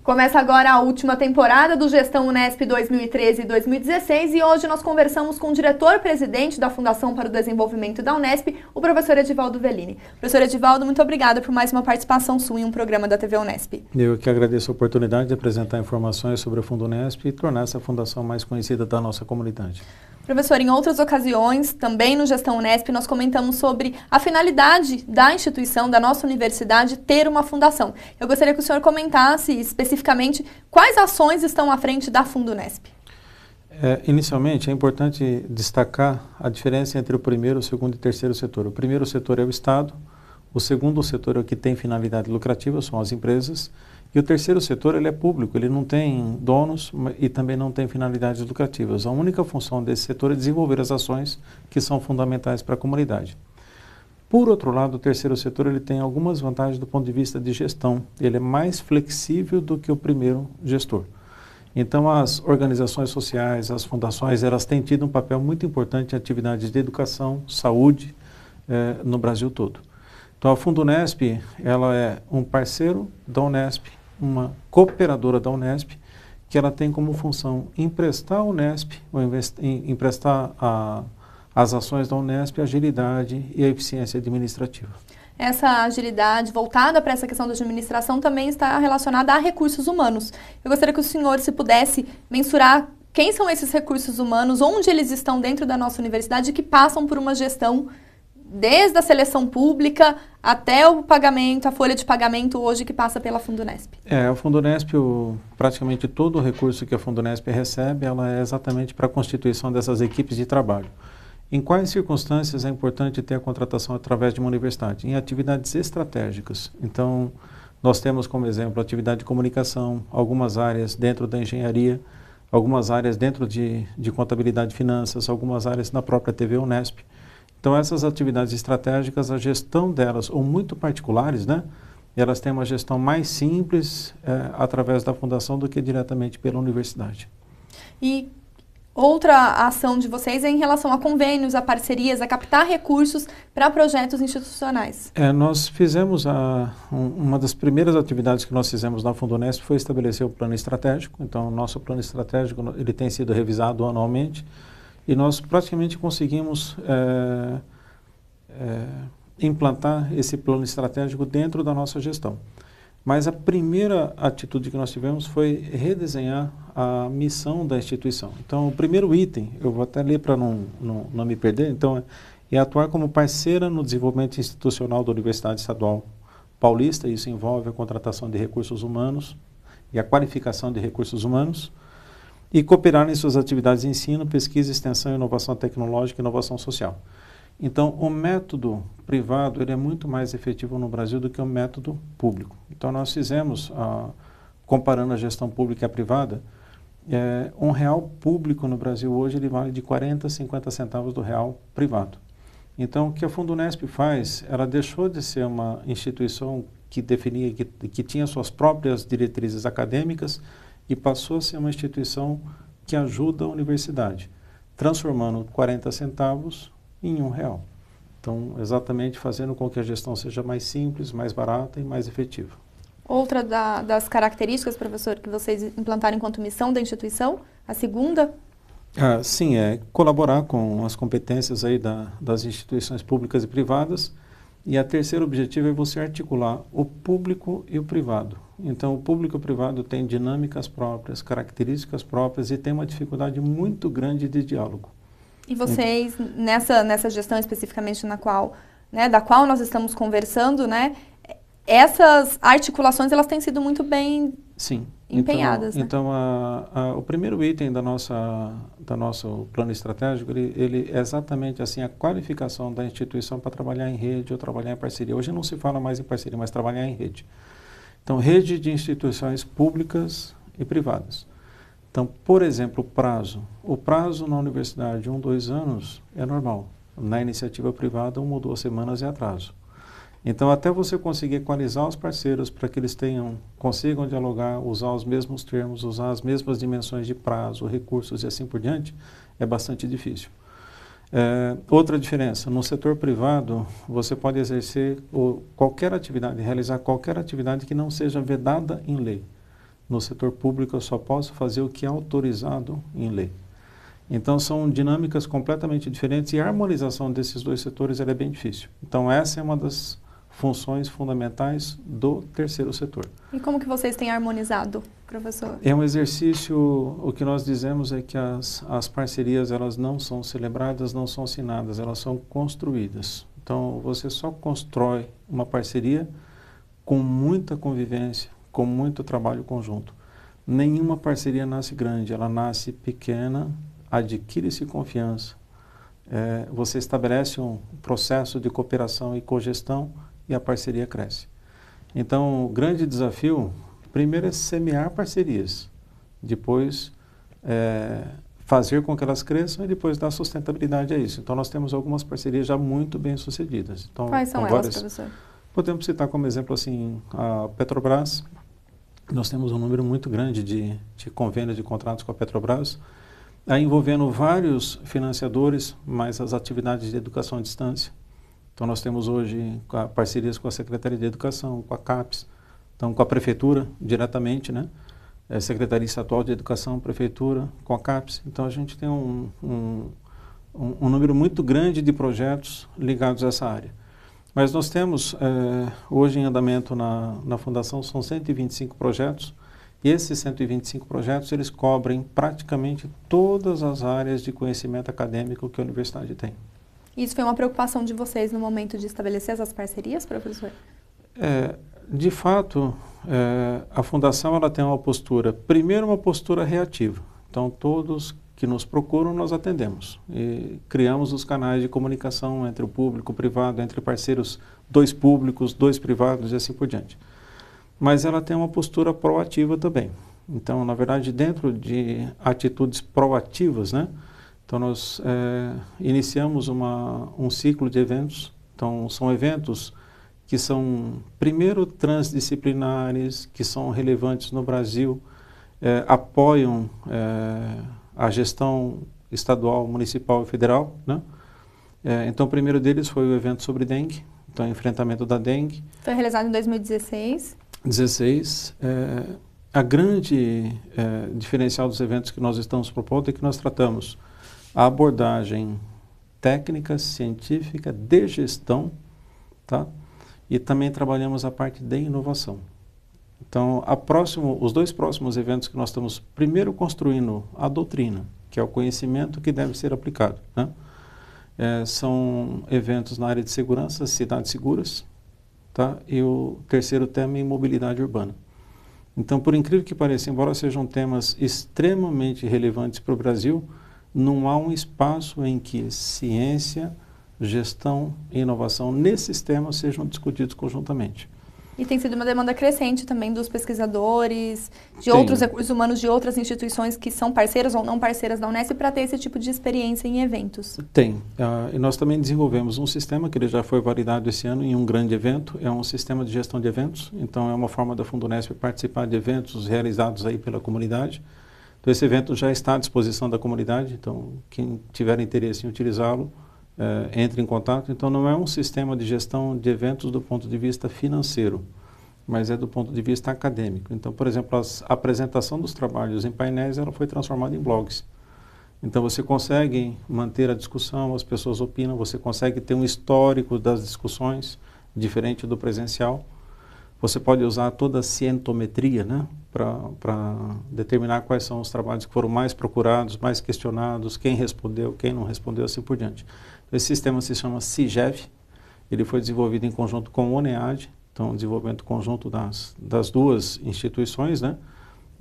Começa agora a última temporada do Gestão Unesp 2013 e 2016 e hoje nós conversamos com o diretor-presidente da Fundação para o Desenvolvimento da Unesp, o professor Edivaldo Vellini. Professor Edivaldo, muito obrigada por mais uma participação sua em um programa da TV Unesp. Eu que agradeço a oportunidade de apresentar informações sobre o Fundo Unesp e tornar essa fundação mais conhecida da nossa comunidade. Professor, em outras ocasiões, também no Gestão Unesp, nós comentamos sobre a finalidade da instituição, da nossa universidade, ter uma fundação. Eu gostaria que o senhor comentasse especificamente quais ações estão à frente da Fundo Unesp. Inicialmente, é importante destacar a diferença entre o primeiro, o segundo e o terceiro setor. O primeiro setor é o Estado, o segundo setor é o que tem finalidade lucrativa, são as empresas, e o terceiro setor ele é público, ele não tem donos e também não tem finalidades lucrativas. A única função desse setor é desenvolver as ações que são fundamentais para a comunidade. Por outro lado, o terceiro setor ele tem algumas vantagens do ponto de vista de gestão. Ele é mais flexível do que o primeiro gestor. Então, as organizações sociais, as fundações, elas têm tido um papel muito importante em atividades de educação, saúde, no Brasil todo. Então, a Fundo Unesp, ela é um parceiro da Unesp, uma cooperadora da Unesp, que ela tem como função emprestar a Unesp, ou emprestar as ações da Unesp, a agilidade e a eficiência administrativa. Essa agilidade voltada para essa questão da administração também está relacionada a recursos humanos. Eu gostaria que o senhor, se pudesse, mensurar quem são esses recursos humanos, onde eles estão dentro da nossa universidade que passam por uma gestão desde a seleção pública até o pagamento, a folha de pagamento hoje que passa pela Fundo Unesp. A Fundo Unesp, praticamente todo o recurso que a Fundo Unesp recebe, ela é exatamente para a constituição dessas equipes de trabalho. Em quais circunstâncias é importante ter a contratação através de uma universidade? Em atividades estratégicas. Então, nós temos como exemplo a atividade de comunicação, algumas áreas dentro da engenharia, algumas áreas dentro de contabilidade e finanças, algumas áreas na própria TV Unesp. Então, essas atividades estratégicas, a gestão delas, ou muito particulares, né? Elas têm uma gestão mais simples através da fundação do que diretamente pela universidade. E outra ação de vocês é em relação a convênios, a parcerias, a captar recursos para projetos institucionais. Nós fizemos, uma das primeiras atividades que nós fizemos na Fundo Unesp foi estabelecer o plano estratégico. Então, o nosso plano estratégico ele tem sido revisado anualmente. E nós praticamente conseguimos implantar esse plano estratégico dentro da nossa gestão. Mas a primeira atitude que nós tivemos foi redesenhar a missão da instituição. Então, o primeiro item, eu vou até ler para não me perder, então, é atuar como parceira no desenvolvimento institucional da Universidade Estadual Paulista. Isso envolve a contratação de recursos humanos e a qualificação de recursos humanos, e cooperar em suas atividades de ensino, pesquisa, extensão, inovação tecnológica e inovação social. Então, o método privado ele é muito mais efetivo no Brasil do que o método público. Então, nós fizemos, comparando a gestão pública e a privada, R$1 público no Brasil hoje ele vale de 40 a 50 centavos do real privado. Então, o que a Fundo Unesp faz, ela deixou de ser uma instituição que definia, que tinha suas próprias diretrizes acadêmicas, e passou a ser uma instituição que ajuda a universidade, transformando 40 centavos em R$1. Então, exatamente fazendo com que a gestão seja mais simples, mais barata e mais efetiva. Outra das características, professor, que vocês implantaram enquanto missão da instituição, a segunda? Sim, é colaborar com as competências aí das instituições públicas e privadas. E a terceiro objetivo é você articular o público e o privado. Então, o público e o privado têm dinâmicas próprias, características próprias e tem uma dificuldade muito grande de diálogo. E vocês, nessa gestão especificamente da qual nós estamos conversando, né, essas articulações elas têm sido muito bem empenhadas. Então, o primeiro item do nosso plano estratégico, ele é exatamente assim, a qualificação da instituição para trabalhar em rede ou trabalhar em parceria. Hoje não se fala mais em parceria, mas trabalhar em rede. Então, rede de instituições públicas e privadas. Então, por exemplo, o prazo na universidade, 1, 2 anos, é normal. Na iniciativa privada, 1 ou 2 semanas é atraso. Então, até você conseguir equalizar os parceiros para que eles consigam dialogar, usar os mesmos termos, usar as mesmas dimensões de prazo, recursos e assim por diante, é bastante difícil. Outra diferença, no setor privado, você pode exercer qualquer atividade, realizar qualquer atividade que não seja vedada em lei. No setor público eu só posso fazer o que é autorizado em lei. Então são dinâmicas completamente diferentes e a harmonização desses dois setores é bem difícil. Então essa é uma das funções fundamentais do terceiro setor. E como que vocês têm harmonizado, professor? É um exercício, o que nós dizemos é que as parcerias elas não são celebradas, não são assinadas, elas são construídas. Então você só constrói uma parceria com muita convivência, com muito trabalho conjunto. Nenhuma parceria nasce grande, ela nasce pequena, adquire-se confiança. Você estabelece um processo de cooperação e cogestão e a parceria cresce. Então, o grande desafio, primeiro é semear parcerias, depois fazer com que elas cresçam e depois dar sustentabilidade a isso. Então, nós temos algumas parcerias já muito bem sucedidas. Então, quais são elas, professor? Podemos citar como exemplo assim, a Petrobras. Nós temos um número muito grande de convênios, de contratos com a Petrobras, envolvendo vários financiadores, mais as atividades de educação à distância. Então, nós temos hoje parcerias com a Secretaria de Educação, com a CAPES, então com a Prefeitura diretamente, né? Secretaria Estadual de Educação, Prefeitura, com a CAPES. Então, a gente tem um número muito grande de projetos ligados a essa área. Mas nós temos, hoje em andamento na Fundação, são 125 projetos, e esses 125 projetos, eles cobrem praticamente todas as áreas de conhecimento acadêmico que a universidade tem. Isso foi uma preocupação de vocês no momento de estabelecer essas parcerias, professor? De fato, a Fundação ela tem uma postura, primeiro uma postura reativa. Então, todos que nos procuram, nós atendemos. E criamos os canais de comunicação entre o público e o privado, entre parceiros, 2 públicos, 2 privados e assim por diante. Mas ela tem uma postura proativa também. Então, na verdade, dentro de atitudes proativas, né? Então, nós iniciamos um ciclo de eventos. Então, são eventos que são, primeiro, transdisciplinares, que são relevantes no Brasil, apoiam a gestão estadual, municipal e federal, né? Então, o primeiro deles foi o evento sobre dengue, então, enfrentamento da dengue. Foi realizado em 2016. A grande diferencial dos eventos que nós estamos propondo é que nós tratamos a abordagem técnica, científica, de gestão, tá? E também trabalhamos a parte de inovação. Então, os 2 próximos eventos que nós estamos primeiro construindo a doutrina, que é o conhecimento que deve ser aplicado, né? São eventos na área de segurança, cidades seguras, tá? E o terceiro tema é mobilidade urbana. Então, por incrível que pareça, embora sejam temas extremamente relevantes para o Brasil, não há um espaço em que ciência, gestão e inovação nesses temas sejam discutidos conjuntamente. E tem sido uma demanda crescente também dos pesquisadores, de outros recursos humanos, de outras instituições que são parceiras ou não parceiras da Unesp para ter esse tipo de experiência em eventos. Tem. E nós também desenvolvemos um sistema que ele já foi validado esse ano em um grande evento. É um sistema de gestão de eventos. Então, é uma forma da Fundunesp participar de eventos realizados aí pela comunidade. Então, esse evento já está à disposição da comunidade. Então, quem tiver interesse em utilizá-lo, entre em contato. Então, não é um sistema de gestão de eventos do ponto de vista financeiro, mas é do ponto de vista acadêmico. Então, por exemplo, a apresentação dos trabalhos em painéis ela foi transformada em blogs. Então, você consegue manter a discussão, as pessoas opinam, você consegue ter um histórico das discussões, diferente do presencial. Você pode usar toda a cientometria, né, para determinar quais são os trabalhos que foram mais procurados, mais questionados, quem respondeu, quem não respondeu, assim por diante. Esse sistema se chama CIGEV, ele foi desenvolvido em conjunto com o ONEAD, então desenvolvimento conjunto das 2 instituições, né?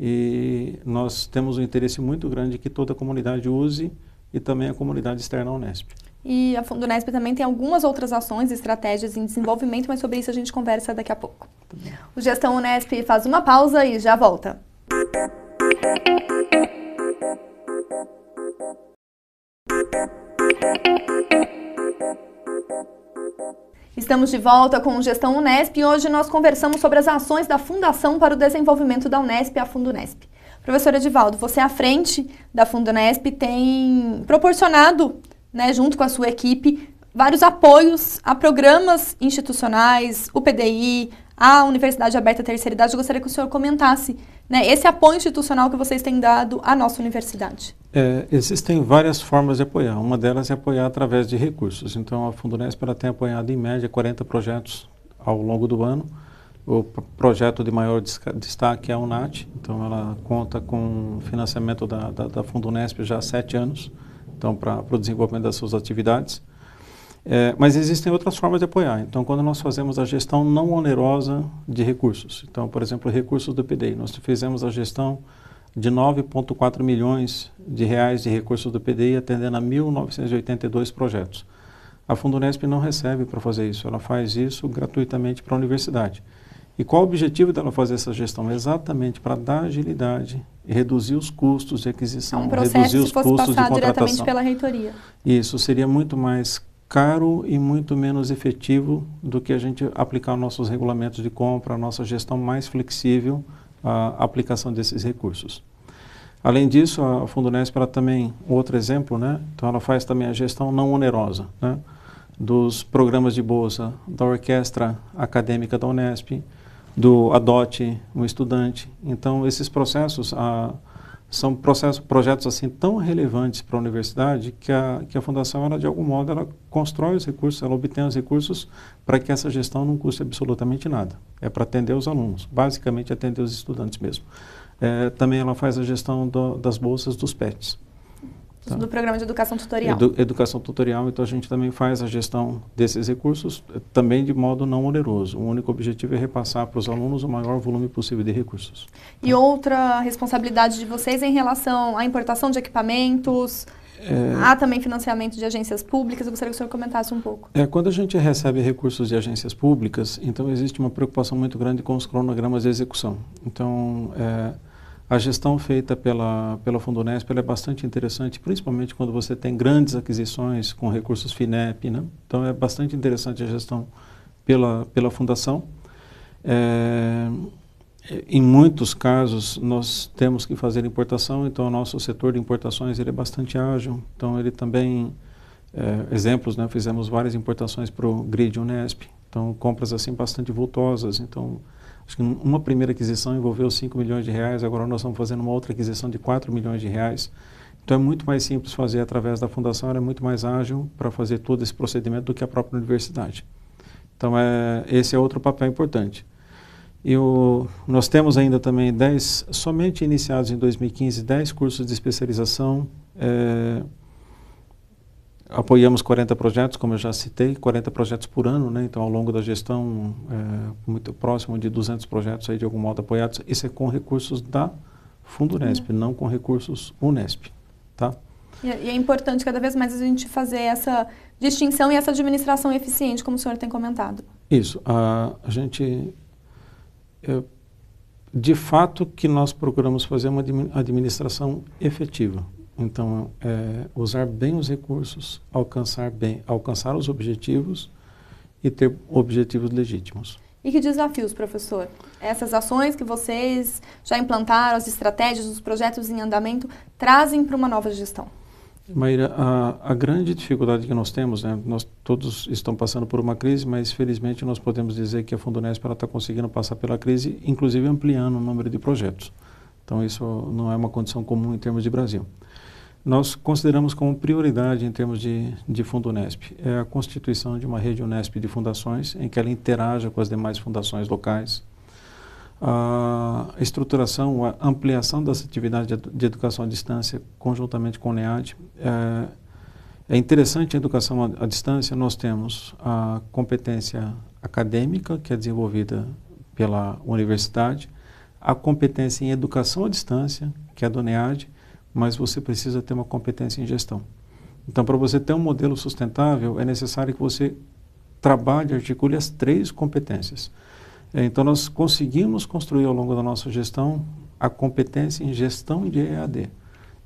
E nós temos um interesse muito grande que toda a comunidade use e também a comunidade externa à Unesp. E a Fundunesp também tem algumas outras ações e estratégias em desenvolvimento, mas sobre isso a gente conversa daqui a pouco. O Gestão Unesp faz uma pausa e já volta. Estamos de volta com o Gestão Unesp e hoje nós conversamos sobre as ações da Fundação para o Desenvolvimento da Unesp, a Fundunesp. Professor Edivaldo, você à frente da Fundunesp tem proporcionado, né, junto com a sua equipe, vários apoios a programas institucionais, o PDI, à Universidade Aberta Terceira Idade. Eu gostaria que o senhor comentasse, né, esse apoio institucional que vocês têm dado à nossa universidade. Existem várias formas de apoiar. Uma delas é apoiar através de recursos. Então, a Fundunesp ela tem apoiado, em média, 40 projetos ao longo do ano. O projeto de maior destaque é a UNAT. Então, ela conta com financiamento da Fundunesp já há 7 anos, então, para o desenvolvimento das suas atividades. Mas existem outras formas de apoiar. Então, quando nós fazemos a gestão não onerosa de recursos, então, por exemplo, recursos do PDI, nós fizemos a gestão de 9,4 milhões de reais de recursos do PDI, atendendo a 1.982 projetos. A Fundunesp não recebe para fazer isso, ela faz isso gratuitamente para a universidade. E qual o objetivo dela fazer essa gestão? Exatamente para dar agilidade e reduzir os custos de aquisição, reduzir os custos de contratação. Diretamente pela reitoria. Isso seria muito mais caro e muito menos efetivo do que a gente aplicar nossos regulamentos de compra, a nossa gestão mais flexível, a aplicação desses recursos. Além disso, a Fundunesp ela também, outro exemplo, né? Então ela faz também a gestão não onerosa, né? Dos programas de bolsa, da orquestra acadêmica da Unesp, do Adote um Estudante. Então esses processos são projetos assim tão relevantes para a universidade que a fundação, ela, de algum modo, ela constrói os recursos, ela obtém os recursos para que essa gestão não custe absolutamente nada. É para atender os alunos, basicamente atender os estudantes mesmo. Também ela faz a gestão das bolsas dos PETs. Tá? Do Programa de Educação Tutorial. Educação Tutorial, então a gente também faz a gestão desses recursos, também de modo não oneroso. O único objetivo é repassar para os alunos o maior volume possível de recursos. E outra responsabilidade de vocês em relação à importação de equipamentos, há também financiamento de agências públicas. Eu gostaria que o senhor comentasse um pouco. Quando a gente recebe recursos de agências públicas, então existe uma preocupação muito grande com os cronogramas de execução. Então, a gestão feita pela Fundunesp é bastante interessante, principalmente quando você tem grandes aquisições com recursos FINEP, né? Então, é bastante interessante a gestão pela Fundação. Em muitos casos, nós temos que fazer importação, então o nosso setor de importações ele é bastante ágil. Então, ele também, exemplos, né? Fizemos várias importações para o Grid Unesp, então compras assim bastante vultosas. Então, acho que uma primeira aquisição envolveu 5 milhões de reais, agora nós estamos fazendo uma outra aquisição de 4 milhões de reais. Então é muito mais simples fazer através da fundação, ela é muito mais ágil para fazer todo esse procedimento do que a própria universidade. Então esse é outro papel importante. E nós temos ainda também somente iniciados em 2015, 10 cursos de especialização. Apoiamos 40 projetos, como eu já citei, 40 projetos por ano, né? Então, ao longo da gestão, muito próximo de 200 projetos aí, de algum modo apoiados. Isso é com recursos da Fundunesp, não com recursos Unesp, tá? E é importante cada vez mais a gente fazer essa distinção e essa administração eficiente, como o senhor tem comentado. Isso. A gente, de fato, que nós procuramos fazer uma administração efetiva. Então, usar bem os recursos, alcançar os objetivos e ter objetivos legítimos. E que desafios, professor? Essas ações que vocês já implantaram, as estratégias, os projetos em andamento, trazem para uma nova gestão? Maíra, a grande dificuldade que nós temos, né, nós todos estamos passando por uma crise, mas felizmente nós podemos dizer que a Fundunesp está conseguindo passar pela crise, inclusive ampliando o número de projetos. Então, isso não é uma condição comum em termos de Brasil. Nós consideramos como prioridade em termos de Fundunesp a constituição de uma rede Unesp de fundações em que ela interaja com as demais fundações locais, a estruturação, a ampliação das atividades de educação à distância conjuntamente com o NEAD. É interessante a educação à distância, nós temos a competência acadêmica, que é desenvolvida pela universidade, a competência em educação à distância, que é do NEAD, mas você precisa ter uma competência em gestão. Então, para você ter um modelo sustentável, é necessário que você trabalhe e articule as 3 competências. Então, nós conseguimos construir ao longo da nossa gestão a competência em gestão de EAD.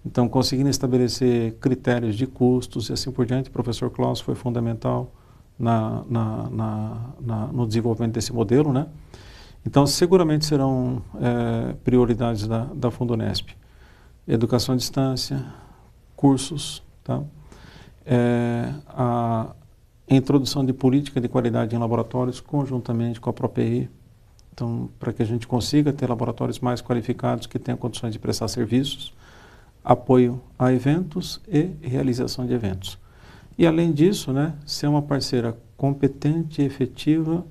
Então, conseguindo estabelecer critérios de custos e assim por diante, o professor Klaus foi fundamental no desenvolvimento desse modelo, né? Então, seguramente serão prioridades da Fundunesp. Educação à distância, cursos, tá? A introdução de política de qualidade em laboratórios, conjuntamente com a própria EI. Então, para que a gente consiga ter laboratórios mais qualificados que tenham condições de prestar serviços, apoio a eventos e realização de eventos. E, além disso, né, ser uma parceira competente e efetiva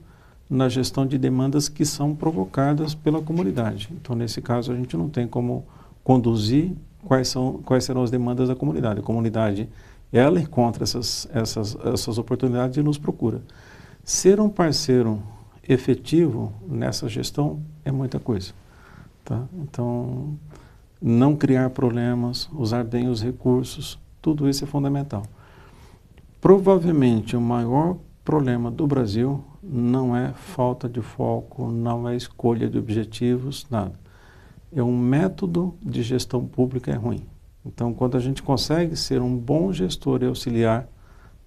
na gestão de demandas que são provocadas pela comunidade. Então, nesse caso, a gente não tem como conduzir quais serão as demandas da comunidade. A comunidade, ela encontra essas oportunidades e nos procura. Ser um parceiro efetivo nessa gestão é muita coisa. Tá? Então, não criar problemas, usar bem os recursos, tudo isso é fundamental. Provavelmente o maior problema do Brasil não é falta de foco, não é escolha de objetivos, nada. É um método de gestão pública ruim. Então, quando a gente consegue ser um bom gestor e auxiliar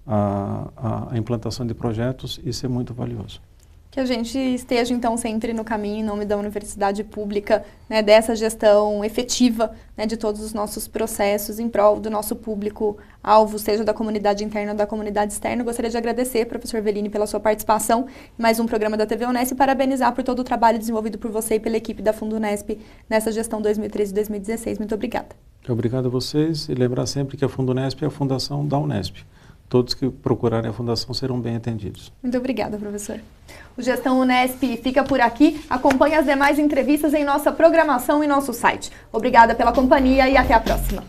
a implantação de projetos, isso é muito valioso. Que a gente esteja, então, sempre no caminho, em nome da universidade pública, né, dessa gestão efetiva, né, de todos os nossos processos em prol do nosso público-alvo, seja da comunidade interna ou da comunidade externa. Eu gostaria de agradecer, professor Velini, pela sua participação em mais um programa da TV Unesp e parabenizar por todo o trabalho desenvolvido por você e pela equipe da Fundunesp nessa gestão 2013-2016. Muito obrigada. Obrigado a vocês e lembrar sempre que a Fundunesp é a fundação da Unesp. Todos que procurarem a fundação serão bem atendidos. Muito obrigada, professor. O Gestão Unesp fica por aqui. Acompanhe as demais entrevistas em nossa programação e nosso site. Obrigada pela companhia e até a próxima.